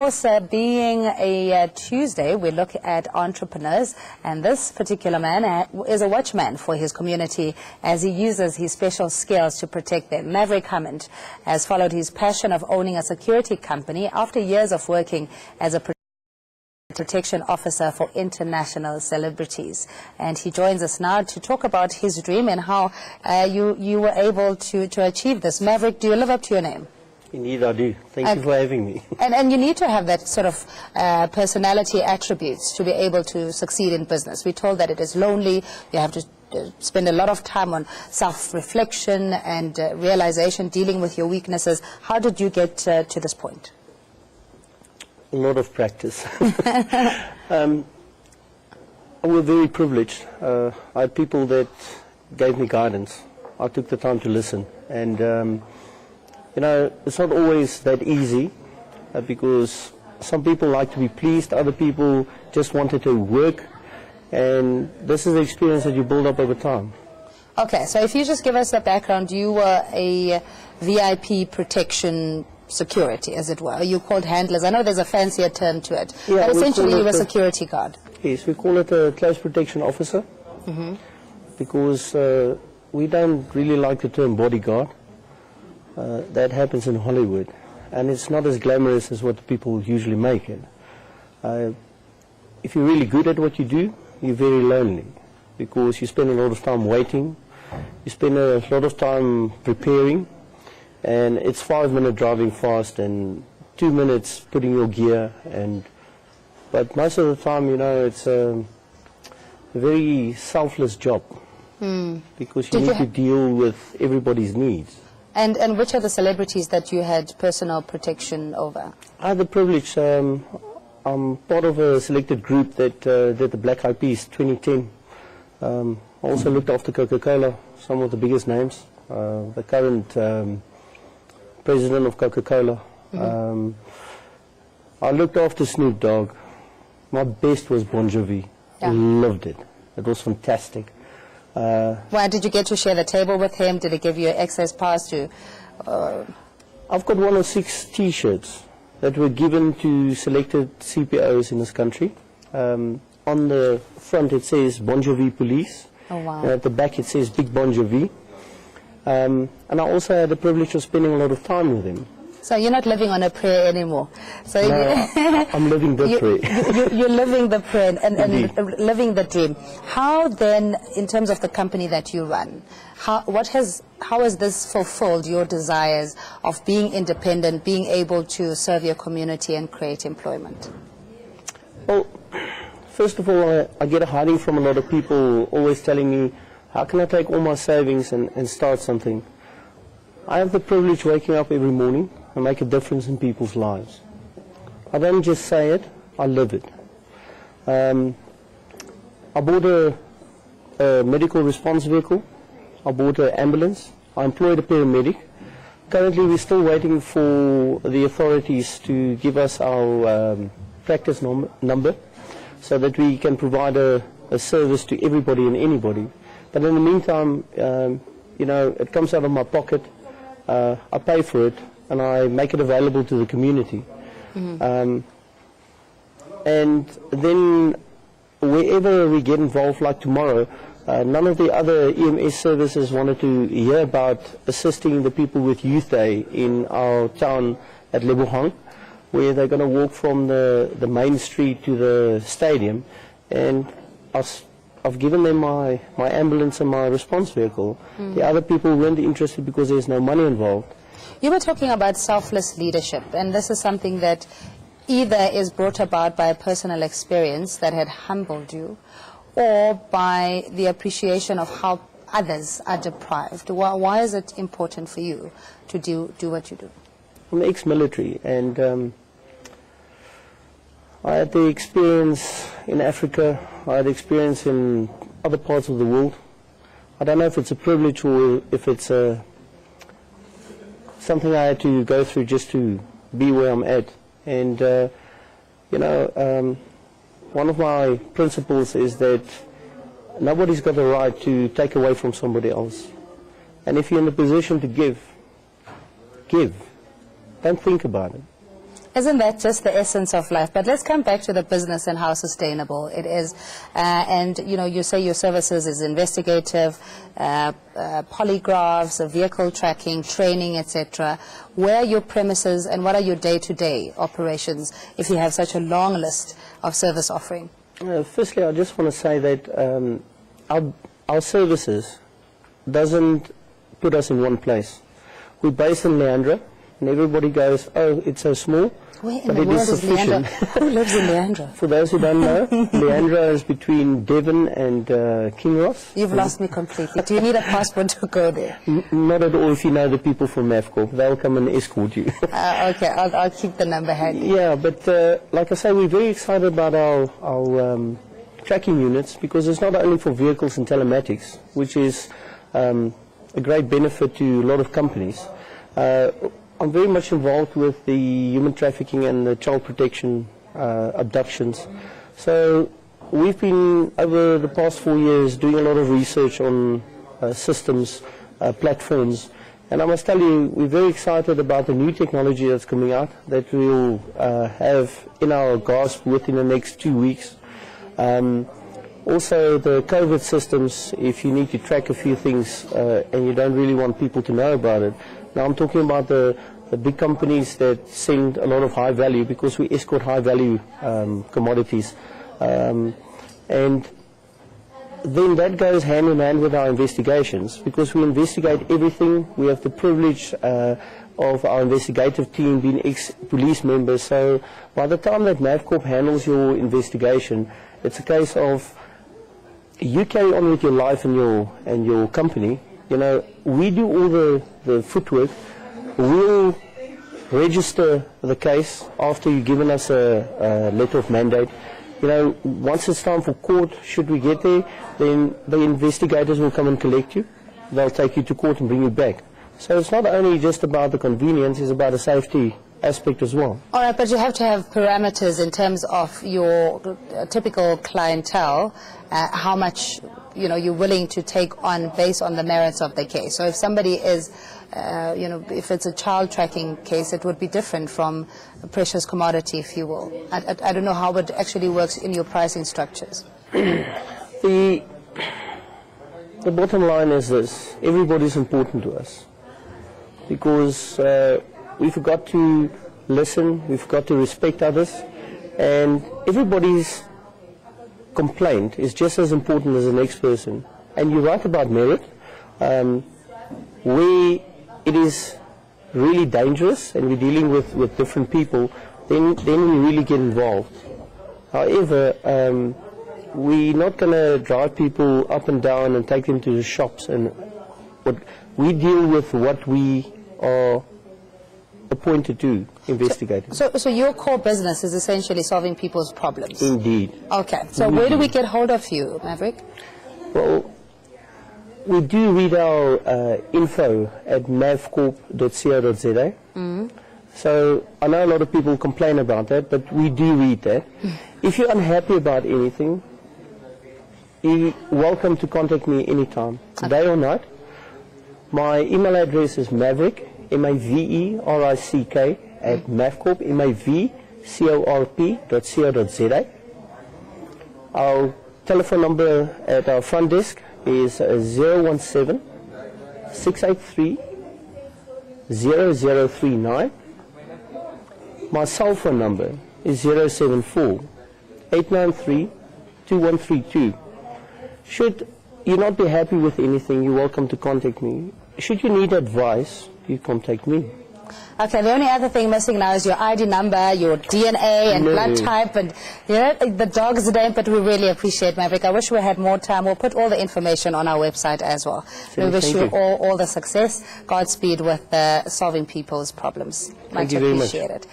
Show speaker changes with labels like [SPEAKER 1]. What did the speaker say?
[SPEAKER 1] Being a Tuesday, we look at entrepreneurs, and this particular man is a watchman for his community as he uses his special skills to protect them. Maverick Hammond has followed his passion of owning a security company after years of working as a protection officer for international celebrities. And he joins us now to talk about his dream and how you were able to achieve this. Maverick, do you live up to your name?
[SPEAKER 2] Indeed, I do. Thank you for having me.
[SPEAKER 1] And you need to have that sort of personality attributes to be able to succeed in business. We're told that it is lonely. You have to spend a lot of time on self-reflection and realization, dealing with your weaknesses. How did you get to this point?
[SPEAKER 2] A lot of practice. I was very privileged. I had people that gave me guidance. I took the time to listen. And you know, it's not always that easy because some people like to be pleased, other people just wanted to work, and this is the experience that you build up over time.
[SPEAKER 1] Okay, so if you just give us the background, you were a VIP protection security, as it were. You called handlers. I know there's a fancier term to it,
[SPEAKER 2] yeah,
[SPEAKER 1] but essentially you were a security guard.
[SPEAKER 2] Yes, we call it a close protection officer because we don't really like the term bodyguard. That happens in Hollywood, and it's not as glamorous as what people usually make it. If you're really good at what you do, you're very lonely because you spend a lot of time waiting, you spend a lot of time preparing, and it's 5-minute driving fast and 2 minutes putting your gear. But most of the time, you know, it's a very selfless job because you need to deal with everybody's needs.
[SPEAKER 1] And which are the celebrities that you had personal protection over? I
[SPEAKER 2] had the privilege. I'm part of a selected group that did the Black Eyed Peas 2010. I also looked after Coca-Cola, some of the biggest names. The current president of Coca-Cola. I looked after Snoop Dogg. My best was Bon Jovi. I loved it. It was fantastic.
[SPEAKER 1] Why did you get to share the table with him? Did he give you access pass to?
[SPEAKER 2] I've got 1 or 6 T-shirts that were given to selected CPOs in this country. On the front it says Bon Jovi Police.
[SPEAKER 1] Oh, wow.
[SPEAKER 2] And at the back it says Big Bon Jovi. And I also had the privilege of spending a lot of time with him.
[SPEAKER 1] So you're not living on a prayer anymore. So
[SPEAKER 2] no, I'm living the prayer.
[SPEAKER 1] You're living the prayer and living the dream. How then, in terms of the company that you run, how has this fulfilled your desires of being independent, being able to serve your community and create employment?
[SPEAKER 2] Well, first of all, I get a hiding from a lot of people always telling me, how can I take all my savings and start something? I have the privilege of waking up every morning and make a difference in people's lives. I don't just say it, I live it. I bought a medical response vehicle. I bought an ambulance. I employed a paramedic. Currently we're still waiting for the authorities to give us our practice number so that we can provide a service to everybody and anybody. But in the meantime, you know, it comes out of my pocket. I pay for it and I make it available to the community. And then wherever we get involved, like tomorrow, none of the other EMS services wanted to hear about assisting the people with Youth Day in our town at Lebohang, where they're going to walk from the main street to the stadium. And I've given them my ambulance and my response vehicle. The other people weren't interested because there's no money involved.
[SPEAKER 1] You were talking about selfless leadership, and this is something that either is brought about by a personal experience that had humbled you, or by the appreciation of how others are deprived. Why is it important for you to do what you do?
[SPEAKER 2] I'm ex-military, and I had the experience in Africa, I had experience in other parts of the world. I don't know if it's a privilege or if it's something I had to go through just to be where I'm at. And, you know, one of my principles is that nobody's got the right to take away from somebody else. And if you're in a position to give. Don't think about it.
[SPEAKER 1] Isn't that just the essence of life? But let's come back to the business and how sustainable it is. And, you know, you say your services is investigative, polygraphs, vehicle tracking, training, etc. Where are your premises and what are your day-to-day operations if you have such a long list of service offering?
[SPEAKER 2] Firstly, I just want to say that our services doesn't put us in one place. We're based in Leandra, and everybody goes, oh, it's so small.
[SPEAKER 1] Where in
[SPEAKER 2] but
[SPEAKER 1] the
[SPEAKER 2] it
[SPEAKER 1] world
[SPEAKER 2] is
[SPEAKER 1] is
[SPEAKER 2] sufficient.
[SPEAKER 1] Leandra? Who lives in Leandra?
[SPEAKER 2] For those who don't know, Leandra is between Devon and Kinross.
[SPEAKER 1] You've lost me completely. Do you need a passport to go there?
[SPEAKER 2] Not at all if you know the people from Mavcorp. They'll come and escort you.
[SPEAKER 1] Okay, I'll keep the number handy.
[SPEAKER 2] Yeah, but like I say, we're very excited about our tracking units because it's not only for vehicles and telematics, which is a great benefit to a lot of companies. I'm very much involved with the human trafficking and the child protection abductions. So we've been, over the past 4 years, doing a lot of research on systems, platforms. And I must tell you, we're very excited about the new technology that's coming out that we'll have in our grasp within the next 2 weeks. Also, the COVID systems, if you need to track a few things and you don't really want people to know about it. Now I'm talking about the big companies that send a lot of high value because we escort high value commodities. And then that goes hand in hand with our investigations because we investigate everything. We have the privilege of our investigative team being ex-police members. So by the time that Mavcorp handles your investigation, it's a case of you carry on with your life and your company. You know, we do all the footwork. We'll register the case after you've given us a letter of mandate. You know, once it's time for court, should we get there, then the investigators will come and collect you. They'll take you to court and bring you back. So it's not only just about the convenience, it's about the safety aspect as well.
[SPEAKER 1] All right, but you have to have parameters in terms of your typical clientele, how much you're willing to take on based on the merits of the case. So if somebody is, if it's a child tracking case, it would be different from a precious commodity, if you will. I don't know how it actually works in your pricing structures.
[SPEAKER 2] The bottom line is this: everybody's important to us because we've got to listen, we've got to respect others, and everybody's complaint is just as important as the next person. And you're right about merit. Where it is really dangerous and we're dealing with different people, then we really get involved. However, we're not going to drive people up and down and take them to the shops. And we deal with what we are appointed to investigate.
[SPEAKER 1] So your core business is essentially solving people's problems?
[SPEAKER 2] Indeed.
[SPEAKER 1] Okay. So where do we get hold of you, Maverick?
[SPEAKER 2] Well, we do read our info at mavcorp.co.za. So I know a lot of people complain about that, but we do read that. If you're unhappy about anything, you're welcome to contact me anytime, day or night. My email address is Maverick, Maverick, at Mavcorp, Mavcorp.co.za. Our telephone number at our front desk is 017-683-0039. My cell phone number is 074-893-2132. Should you not be happy with anything, you're welcome to contact me. Should you need advice, you contact me.
[SPEAKER 1] Okay, the only other thing missing now is your ID number, your DNA and blood type, and the dog's name, but we really appreciate Maverick. I wish we had more time. We'll put all the information on our website as well. We wish you all the success. Godspeed with solving people's problems. Much appreciated.